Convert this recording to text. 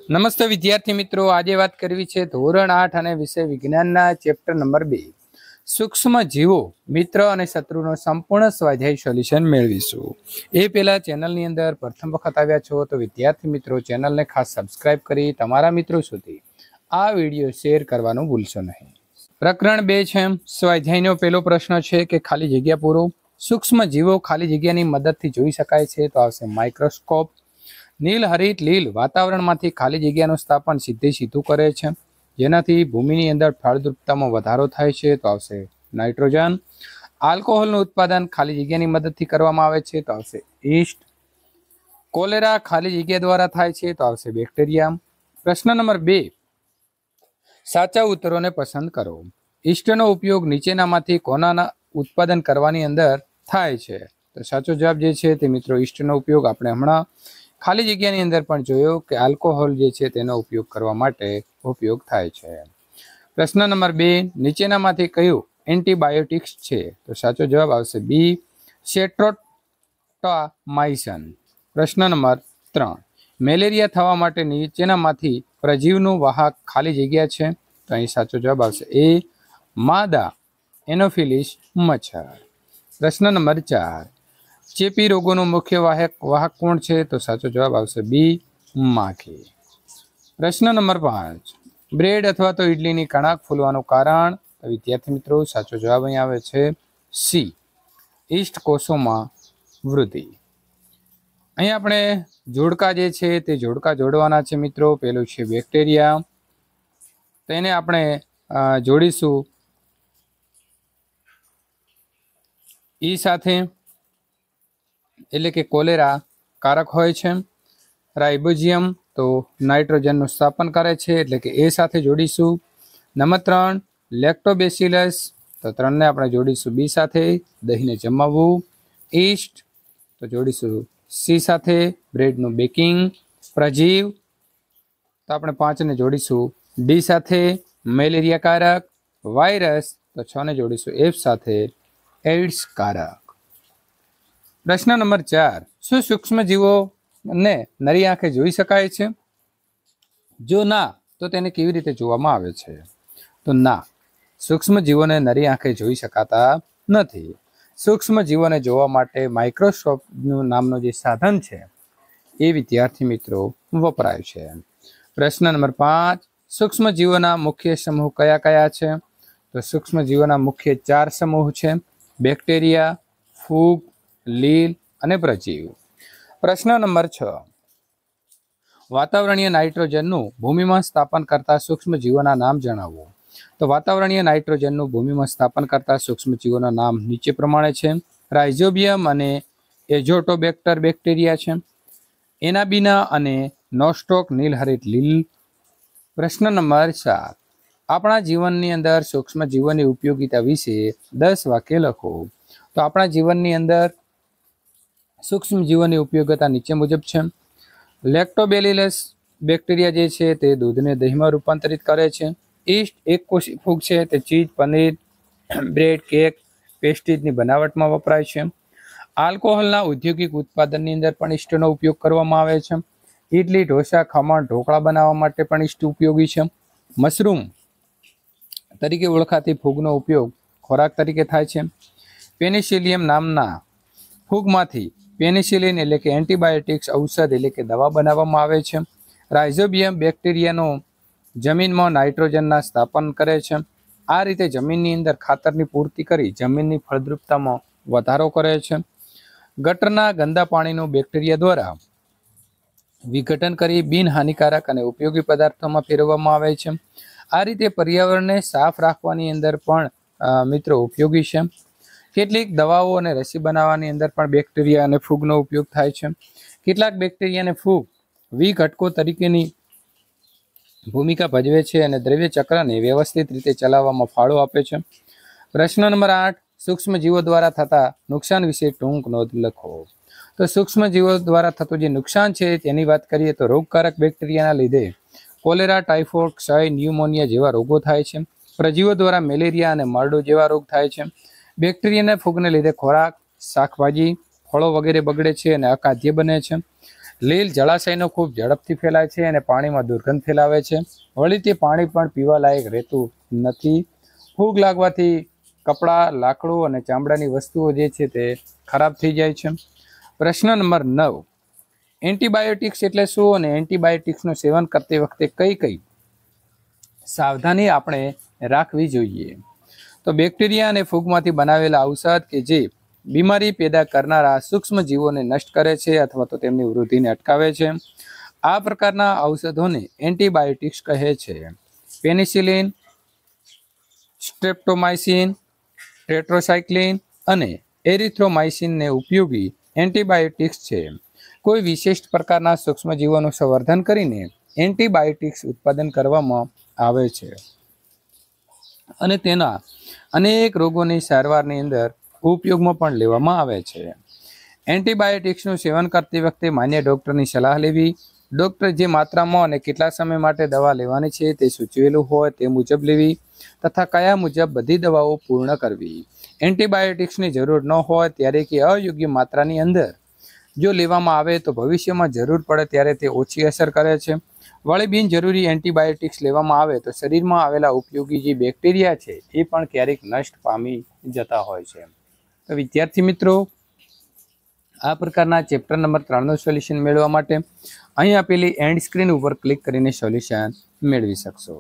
નમસ્તે વિદ્યાર્થી મિત્રો, આજે વાત કરવી છે ધોરણ 8 અને વિષય વિજ્ઞાનના ચેપ્ટર નંબર 2 સૂક્ષ્મ જીવો મિત્ર અને શત્રુનો સંપૂર્ણ સ્વાધ્યાય સોલ્યુશન મેળવીશું। એ પહેલા ચેનલની અંદર પ્રથમ વખત આવ્યા છો તો વિદ્યાર્થી મિત્રો ચેનલને ખાસ સબસ્ક્રાઇબ કરી તમારા મિત્રો સુધી આ વિડીયો શેર કરવાનું ભૂલશો નહીં। પ્રકરણ 2 છે સ્વાધ્યાયનો પહેલો પ્રશ્ન છે કે ખાલી જગ્યા પૂરો। સૂક્ષ્મ જીવો ખાલી જગ્યાની મદદથી જોઈ શકાય છે તો આવશે માઇક્રોસ્કોપ। નીલ હરિત લીલ વાતાવરણમાંથી ખાલી જગ્યાનું સ્થાપન સીધે સીધું કરે છે જેનાથી ભૂમિની અંદર ફળદ્રુપતામાં વધારો થાય છે તો આવશે નાઇટ્રોજન। આલ્કોહોલનું ઉત્પાદન ખાલી જગ્યાની મદદથી કરવામાં આવે છે તો આવશે ઈસ્ટ। કોલેરા ખાલી જગ્યા દ્વારા થાય છે તો આવશે બેક્ટેરિયા। પ્રશ્ન નંબર 2 સાચા ઉત્તરોને પસંદ કરો। ઈસ્ટનો ઉપયોગ નીચેનામાંથી કોના ઉત્પાદન કરવાની અંદર થાય છે તો સાચો જવાબ જે છે તે મિત્રો ઈસ્ટનો ઉપયોગ આપણે હમણાં ખાલી જગ્યાની અંદર પણ જોયો કે આલ્કોહોલ જે છે તેનો ઉપયોગ કરવા માટે ઉપયોગ થાય છે। પ્રશ્ન નંબર 2 નીચેનામાંથી કયું એન્ટીબાયોટિક્સ છે તો સાચો જવાબ આવશે બી સેટ્રોટામાઇસિન। પ્રશ્ન નંબર 3 મેલેરિયા થવા માટે નીચેનામાંથી પ્રજીવનું વાહક ખાલી જગ્યા છે તો અહીં સાચો જવાબ આવશે એ માદા એનોફિલિસ મચ્છર। પ્રશ્ન નંબર 4 ચેપી રોગોનું મુખ્ય વાહક કોણ છે તો સાચો જવાબ આવશે બી માખી। પ્રશ્ન નંબર 5 બ્રેડ અથવા તો ઇડલીની કણાક ફૂલવાનું કારણ તો વિદ્યાર્થી મિત્રો સાચો જવાબ અહીં આવે છે સી ઈસ્ટ કોષોમાં વૃદ્ધિ। અહીં આપણે જોડકા જે છે તે જોડકા જોડવાના છે મિત્રો। પેલું છે બેક્ટેરિયા, તેને આપણે જોડીશું ઈ સાથે એટલે કે કોલેરા કારક હોય છે। રાઇબોઝિયમ તો નાઇટ્રોજનનું સ્થાપન કરે છે એટલે કે એ સાથે જોડીશું। નંબર 3 લેક્ટોબેસિલસ તો 3 ને આપણે જોડીશું બી સાથે, દહીંને જમાવવું। ઈસ્ટ તો જોડીશું સી સાથે, બ્રેડનું બેકિંગ। પ્રજીવ તો આપણે 5 ને જોડીશું ડી સાથે, મેલેરિયા કારક। વાયરસ તો 6 ને જોડીશું એફ સાથે, એઇડ્સ કારક। પ્રશ્ન નંબર 4 શું સૂક્ષ્મ જીવોને નરી આંખે જોઈ શકાય છે? જો ના તો તેને કેવી રીતે જોવામાં આવે છે તો ના, સૂક્ષ્મ જીવોને નરી આંખે જોઈ શકાતા નથી। સૂક્ષ્મ જીવોને જોવા માટે માઇક્રોસ્કોપનું નામનો જે સાધન છે એ વિદ્યાર્થી મિત્રો વપરાય છે। પ્રશ્ન નંબર 5 સૂક્ષ્મ જીવોના મુખ્ય સમૂહ કયા કયા છે તો સૂક્ષ્મ જીવોના મુખ્ય 4 સમૂહ છે બેક્ટેરિયા, ફૂગ, લીલ અને પ્રજીવ। પ્રશ્ન નંબર 6 વાતાવરણીય નાઇટ્રોજનનું ભૂમિમાં સ્થાપન કરતા સૂક્ષ્મ જીવોના નામ જણાવો તો વાતાવરણીય નાઇટ્રોજનનું ભૂમિમાં સ્થાપન કરતા સૂક્ષ્મ જીવોના નામ નીચે પ્રમાણે છે। રાઇઝોબિયમ અને એઝોટોબેક્ટર બેક્ટેરિયા છે। એનાબિના અને નોસ્ટોક નીલહરિત લીલ। પ્રશ્ન નંબર 7 આપણા જીવનની અંદર સૂક્ષ્મ જીવોની ઉપયોગિતા વિશે 10 વાક્ય લખો તો આપણા જીવનની અંદર સૂક્ષ્મ જીવોની ઉપયોગિતા નીચે મુજબ છે। લેક્ટોબેસિલસ બેક્ટેરિયા જે છે તે દૂધને દહીંમાં રૂપાંતરિત કરે છે। ઈસ્ટ એક કોષી ફૂગ છે તે ચીઝ, પનીર, બ્રેડ, કેક, પેસ્ટ્રીઝની બનાવટમાં વપરાય છે। આલ્કોહોલના ઔદ્યોગિક ઉત્પાદનની અંદર પણ ઈસ્ટનો ઉપયોગ કરવામાં આવે છે। ઇડલી, ઢોસા, ખમણ, ઢોકળા બનાવવા માટે પણ ઈસ્ટ ઉપયોગી છે। મશરૂમ તરીકે ઓળખાતી ફૂગનો ઉપયોગ ખોરાક તરીકે થાય છે। પેનિસિલિયમ નામના ફૂગમાંથી પેનિસિલિન એટલે કે એન્ટીબાયોટિક્સ ઔષધ એટલે કે દવા બનાવવામાં આવે છે। રાઇઝોબિયમ બેક્ટેરિયાનો જમીનમાં નાઇટ્રોજનના સ્થાપન કરે છે। આ રીતે જમીનની અંદર ખાતરની પૂર્તિ કરી જમીનની ફળદ્રુપતામાં વધારો કરે છે। ગટરના ગંદા પાણીનું બેક્ટેરિયા દ્વારા વિઘટન કરી બિનહાનિકારક અને ઉપયોગી પદાર્થોમાં ફેરવવામાં આવે છે। આ રીતે પર્યાવરણને સાફ રાખવાની અંદર પણ મિત્રો ઉપયોગી છે। કેટલીક દવાઓ અને રસી બનાવવાની અંદર પણ બેક્ટેરિયા અને ફૂગનો ઉપયોગ થાય છે। કેટલાક બેક્ટેરિયા અને ફૂગ વિઘટકો તરીકેની ભૂમિકા ભજવે છે અને દ્રવ્ય ચક્રને વ્યવસ્થિત રીતે ચલાવવામાં ફાળો આપે છે। પ્રશ્ન નંબર 8 સૂક્ષ્મ જીવો દ્વારા થતા નુકસાન વિશે ટૂંક નોંધ લખો તો સૂક્ષ્મ જીવો દ્વારા થતું જે નુકસાન છે તેની વાત કરીએ તો રોગકારક બેક્ટેરિયાના લીધે કોલેરા, ટાઇફોઇડ, ક્ષય, ન્યુમોનિયા જેવા રોગો થાય છે। પ્રજીવો દ્વારા મેલેરિયા અને મરડો જેવા રોગ થાય છે। બેક્ટેરિયાના ફૂગને લીધે ખોરાક, શાકભાજી, ફળો વગેરે બગડે છે અને અખાદ્ય બને છે। લીલ જળાશયનો ખૂબ ઝડપથી ફેલાય છે અને પાણીમાં દુર્ગંધ ફેલાવે છે. વળી તે પાણી પણ પીવા લાયક રહેતું નથી. ફૂગ લાગવાથી કપડાં, લાકડું અને ચામડાની વસ્તુઓ જે છે તે ખરાબ થઈ જાય છે. પ્રશ્ન નંબર 9. એન્ટીબાયોટિક્સ એટલે શું અને એન્ટીબાયોટિક્સનું સેવન કરતી વખતે કઈ કઈ સાવધાની આપણે રાખવી જોઈએ? તો બેક્ટેરિયા અને ફૂગમાંથી બનાવેલા ઔષધ કે જે બીમારી પેદા કરનારા સૂક્ષ્મ જીવોને નષ્ટ કરે છે અથવા તો તેમની વૃદ્ધિને અટકાવે છે. આ પ્રકારના ઔષધોને એન્ટીબાયોટિક્સ કહે છે. પેનિસિલિન, સ્ટ્રેપ્ટોમાઇસિન, ટેટ્રાસાઇક્લિન અને એરિથ્રોમાઇસિનને ઉપયોગી એન્ટીબાયોટિક્સ છે. કોઈ વિશિષ્ટ પ્રકારના સૂક્ષ્મજીવોનું સંવર્ધન કરીને એન્ટીબાયોટિક્સ ઉત્પાદન કરવામાં આવે છે અને તેના અનેક રોગોની સારવારની અંદર ઉપયોગમાં પણ લેવામાં આવે છે. એન્ટીબાયોટિક્સનું સેવન કરતી વખતે માન્ય ડૉક્ટરની સલાહ લેવી. ડૉક્ટર જે માત્રામાં અને કેટલા સમય માટે દવા લેવાની છે તે સૂચવેલું હોય તે મુજબ લેવી તથા કયા મુજબ બધી દવાઓ પૂર્ણ કરવી. એન્ટીબાયોટિક્સની જરૂર ન હોય ત્યારે કે અયોગ્ય માત્રાની અંદર જો લેવામાં આવે તો ભવિષ્યમાં જરૂર પડે ત્યારે તે ઓછી અસર કરે છે. વળી બિનજરૂરી એન્ટીબાયોટિક્સ લેવામાં આવે તો શરીરમાં આવેલા ઉપયોગી જે બેક્ટેરિયા છે એ પણ ક્યારેક નષ્ટ પામી જતા હોય છે. તો વિદ્યાર્થી મિત્રો, આ પ્રકારના ચેપ્ટર નંબર 3નું સોલ્યુશન મેળવવા માટે અહીં આપેલી એન્ડ સ્ક્રીન ઉપર ક્લિક કરીને સોલ્યુશન મેળવી શકશો.